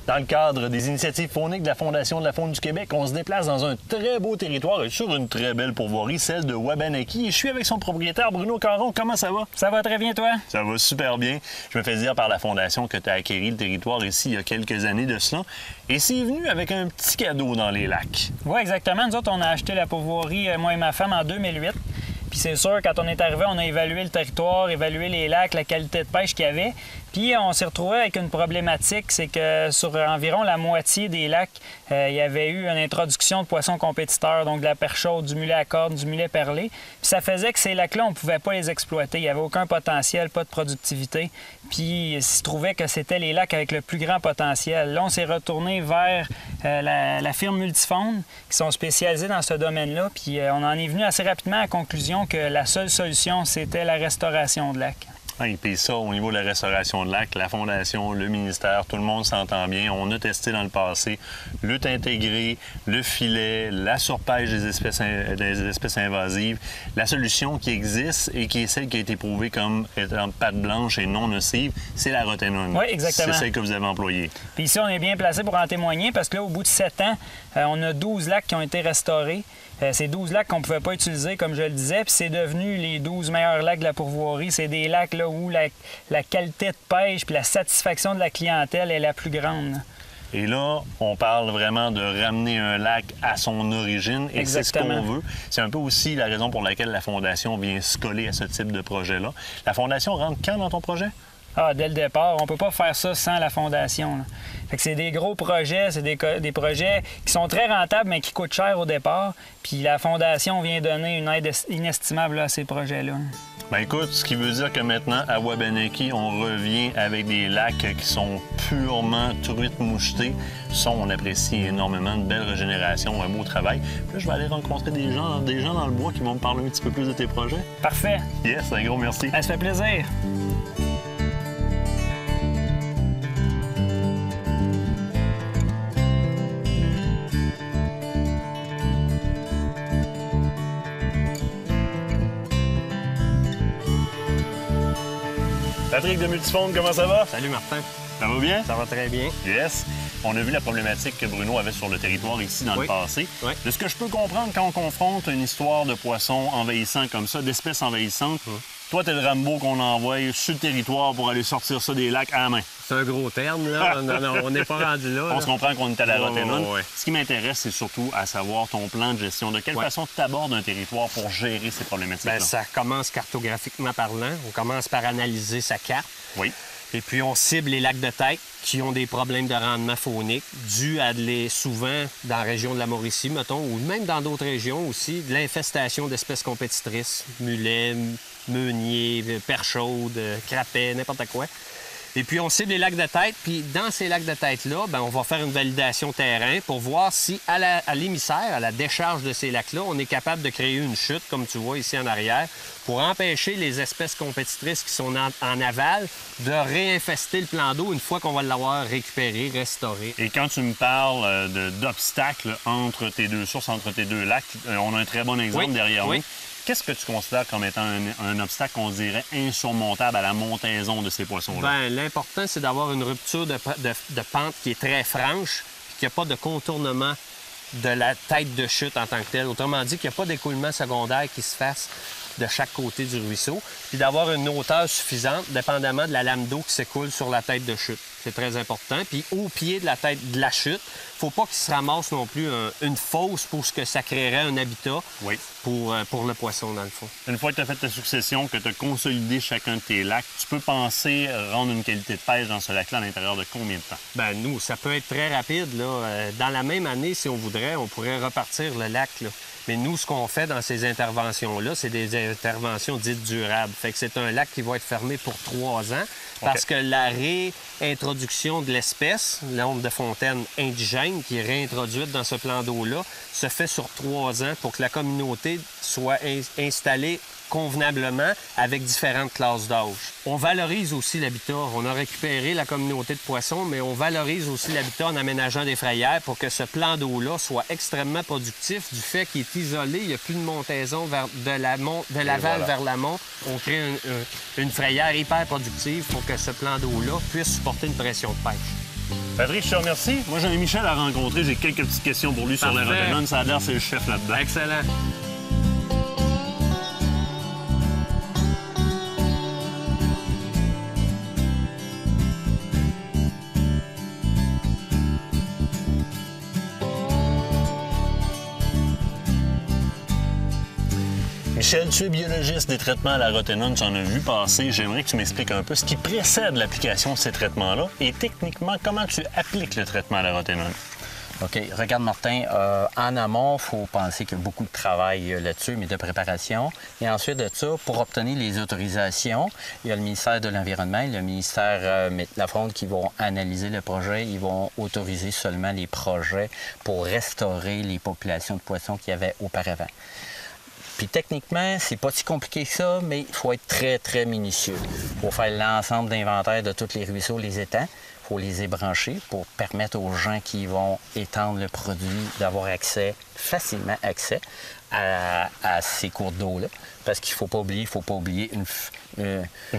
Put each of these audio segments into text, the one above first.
Dans le cadre des initiatives fauniques de la Fondation de la faune du Québec, on se déplace dans un très beau territoire et sur une très belle pourvoirie, celle de Wabanaki. Et je suis avec son propriétaire, Bruno Caron. Comment ça va? Ça va très bien, toi? Ça va super bien. Je me fais dire par la Fondation que tu as acquis le territoire ici il y a quelques années de cela. Et c'est venu avec un petit cadeau dans les lacs. Oui, exactement. Nous autres, on a acheté la pourvoirie, moi et ma femme, en 2008. Puis c'est sûr, quand on est arrivé, on a évalué le territoire, évalué les lacs, la qualité de pêche qu'il y avait. Puis on s'est retrouvé avec une problématique, c'est que sur environ la moitié des lacs, il y avait eu une introduction de poissons compétiteurs, donc de la perche chaude, du mulet à corne, du mulet perlé. Puis ça faisait que ces lacs-là, on ne pouvait pas les exploiter. Il n'y avait aucun potentiel, pas de productivité. Puis il se trouvait que c'était les lacs avec le plus grand potentiel. Là, on s'est retourné vers la firme Multifaune, qui sont spécialisés dans ce domaine-là. Puis on en est venu assez rapidement à la conclusion que la seule solution, c'était la restauration de lacs. Et puis ça, au niveau de la restauration de lacs, la Fondation, le ministère, tout le monde s'entend bien. On a testé dans le passé lutte intégrée, le filet, la surpêche des espèces invasives. La solution qui existe et qui est celle qui a été prouvée comme étant patte blanche et non nocive, c'est la roténone. Oui, exactement. C'est celle que vous avez employée. Puis ici, on est bien placé pour en témoigner parce que là, au bout de 7 ans, on a 12 lacs qui ont été restaurés. C'est 12 lacs qu'on ne pouvait pas utiliser, comme je le disais, puis c'est devenu les 12 meilleurs lacs de la pourvoirie. C'est des lacs là, où la qualité de pêche puis la satisfaction de la clientèle est la plus grande. Et là, on parle vraiment de ramener un lac à son origine et c'est ce qu'on veut. C'est un peu aussi la raison pour laquelle la Fondation vient se coller à ce type de projet-là. La Fondation rentre quand dans ton projet? Ah, dès le départ. On peut pas faire ça sans la Fondation. Là. Fait que c'est des gros projets, c'est des projets qui sont très rentables, mais qui coûtent cher au départ. Puis la Fondation vient donner une aide inestimable là, à ces projets-là. Bien écoute, ce qui veut dire que maintenant, à Wabanaki, on revient avec des lacs qui sont purement truites mouchetées. Ça, on apprécie énormément, de belle régénération, un beau travail. Puis là, je vais aller rencontrer des gens dans le bois qui vont me parler un petit peu plus de tes projets. Parfait. Yes, un gros merci. Ça fait plaisir. Patrick de Multifaune, comment ça va? Salut Martin. Ça va bien? Ça va très bien. Yes. On a vu la problématique que Bruno avait sur le territoire ici dans le passé. Oui. De ce que je peux comprendre, quand on confronte une histoire de poissons envahissants comme ça, d'espèces envahissantes, toi, t'es le Rambo qu'on envoie sur le territoire pour aller sortir ça des lacs à la main. C'est un gros terme, là. Non, on n'est pas rendu là. On se comprend qu'on est à la roténone. Ouais. Ce qui m'intéresse, c'est surtout à savoir ton plan de gestion. De quelle façon tu abordes un territoire pour gérer ces problématiques-là? Bien, ça commence cartographiquement parlant. On commence par analyser sa carte. Oui. Et puis, on cible les lacs de tête qui ont des problèmes de rendement faunique dus à souvent dans la région de la Mauricie, mettons, ou même dans d'autres régions aussi, de l'infestation d'espèces compétitrices, mulets, meuniers, perches chaudes, crapets, n'importe quoi. Et puis, on cible les lacs de tête. Puis, dans ces lacs de tête-là, bien, on va faire une validation terrain pour voir si, à l'émissaire, à la décharge de ces lacs-là, on est capable de créer une chute, comme tu vois ici en arrière, pour empêcher les espèces compétitrices qui sont en aval de réinfester le plan d'eau une fois qu'on va l'avoir récupéré, restauré. Et quand tu me parles d'obstacles entre tes deux sources, entre tes deux lacs, on a un très bon exemple derrière nous. Qu'est-ce que tu considères comme étant un obstacle qu'on dirait insurmontable à la montaison de ces poissons-là? Bien, l'important, c'est d'avoir une rupture de pente qui est très franche et qu'il n'y a pas de contournement de la tête de chute en tant que telle. Autrement dit, qu'il n'y a pas d'écoulement secondaire qui se fasse de chaque côté du ruisseau, puis d'avoir une hauteur suffisante, dépendamment de la lame d'eau qui s'écoule sur la tête de chute. C'est très important. Puis au pied de la tête de la chute, il ne faut pas qu'il se ramasse non plus une fosse pour ce que ça créerait un habitat pour le poisson, dans le fond. Une fois que tu as fait ta succession, que tu as consolidé chacun de tes lacs, tu peux penser rendre une qualité de pêche dans ce lac-là à l'intérieur de combien de temps? Bien, nous, ça peut être très rapide. Là. Dans la même année, si on voudrait, on pourrait repartir le lac. Là. Mais nous, ce qu'on fait dans ces interventions-là, c'est des interventions dites durables. Fait que c'est un lac qui va être fermé pour 3 ans parce que la réintroduction de l'espèce, l'onde de fontaine indigène qui est réintroduite dans ce plan d'eau-là, se fait sur 3 ans pour que la communauté soit installée convenablement avec différentes classes d'âge. On valorise aussi l'habitat. On a récupéré la communauté de poissons, mais on valorise aussi l'habitat en aménageant des frayères pour que ce plan d'eau-là soit extrêmement productif du fait qu'il est isolé. Il n'y a plus de montaison de l'aval vers l'amont. On crée une frayère hyper productive pour que ce plan d'eau-là puisse supporter une pression de pêche. Patrick, je te remercie. Moi, j'ai Michel à rencontrer. J'ai quelques petites questions pour lui sur la Rotenone. Ça a l'air, c'est le chef là-dedans. Excellent. Michel, tu es biologiste des traitements à la Rotenone, tu en as vu passer. J'aimerais que tu m'expliques un peu ce qui précède l'application de ces traitements-là et techniquement, comment tu appliques le traitement à la Rotenone. OK. Regarde, Martin, en amont, il faut penser qu'il y a beaucoup de travail là-dessus, mais de préparation. Et ensuite de ça, pour obtenir les autorisations, il y a le ministère de l'Environnement et le ministère de la Faune qui vont analyser le projet. Ils vont autoriser seulement les projets pour restaurer les populations de poissons qu'il y avait auparavant. Puis techniquement, c'est pas si compliqué que ça, mais il faut être très, très minutieux. Il faut faire l'ensemble d'inventaire de tous les ruisseaux, les étangs. Il faut les ébrancher pour permettre aux gens qui vont étendre le produit d'avoir facilement accès à ces cours d'eau-là. Parce qu'il ne faut pas oublier une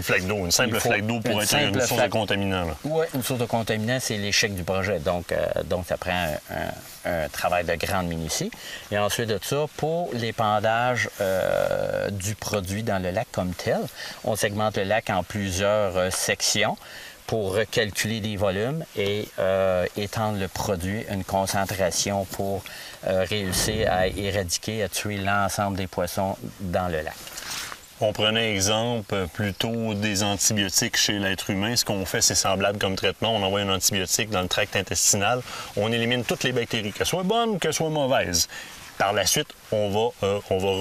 flaque d'eau, une simple flaque d'eau pour être une source de contaminant. Oui, une source de contaminant, c'est l'échec du projet. Donc ça prend un travail de grande minutie. Et ensuite de ça, pour l'épandage du produit dans le lac comme tel, on segmente le lac en plusieurs sections pour recalculer des volumes et étendre le produit, une concentration pour réussir à éradiquer, à tuer l'ensemble des poissons dans le lac. On prenait exemple plutôt des antibiotiques chez l'être humain. Ce qu'on fait, c'est semblable comme traitement. On envoie un antibiotique dans le tract intestinal. On élimine toutes les bactéries, qu'elles soient bonnes, qu'elles soient mauvaises. Par la suite, on va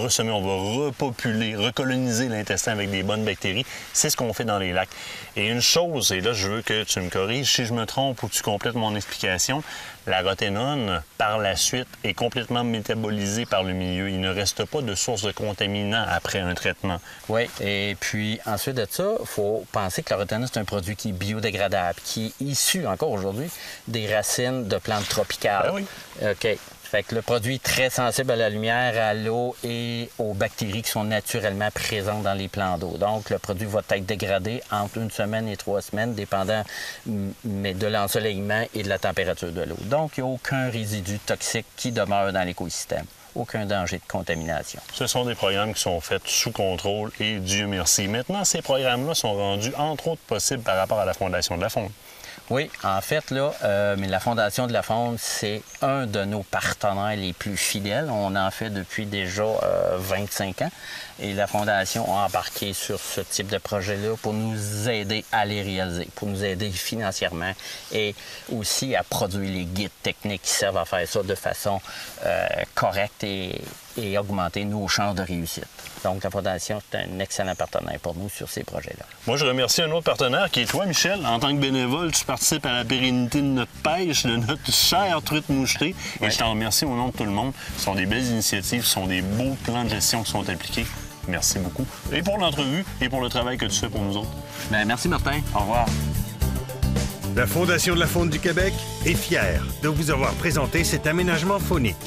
ressemer, on va repopuler, recoloniser l'intestin avec des bonnes bactéries. C'est ce qu'on fait dans les lacs. Et une chose, et là, je veux que tu me corriges si je me trompe ou que tu complètes mon explication, la Rotenone, par la suite, est complètement métabolisée par le milieu. Il ne reste pas de source de contaminants après un traitement. Oui, et puis ensuite de ça, il faut penser que la Rotenone, c'est un produit qui est biodégradable, qui est issu, encore aujourd'hui, des racines de plantes tropicales. Ben oui. OK. Fait que le produit est très sensible à la lumière, à l'eau et aux bactéries qui sont naturellement présentes dans les plans d'eau. Donc, le produit va être dégradé entre 1 semaine et 3 semaines, dépendant mais de l'ensoleillement et de la température de l'eau. Donc, il n'y a aucun résidu toxique qui demeure dans l'écosystème. Aucun danger de contamination. Ce sont des programmes qui sont faits sous contrôle et Dieu merci. Maintenant, ces programmes-là sont rendus, entre autres, possibles par rapport à la Fondation de la Faune. Oui, en fait, là, mais la Fondation de la Faune, c'est un de nos partenaires les plus fidèles. On en fait depuis déjà 25 ans. Et la Fondation a embarqué sur ce type de projet-là pour nous aider à les réaliser, pour nous aider financièrement et aussi à produire les guides techniques qui servent à faire ça de façon correcte et augmenter nos chances de réussite. Donc, la Fondation, c'est un excellent partenaire pour nous sur ces projets-là. Moi, je remercie un autre partenaire qui est toi, Michel. En tant que bénévole, tu participes à la pérennité de notre pêche, de notre chère truite mouchetée. Et ouais. Je t'en remercie au nom de tout le monde. Ce sont des belles initiatives, ce sont des beaux plans de gestion qui sont appliqués. Merci beaucoup. Et pour l'entrevue et pour le travail que tu fais pour nous autres. Bien, merci, Martin. Au revoir. La Fondation de la Faune du Québec est fière de vous avoir présenté cet aménagement faunique.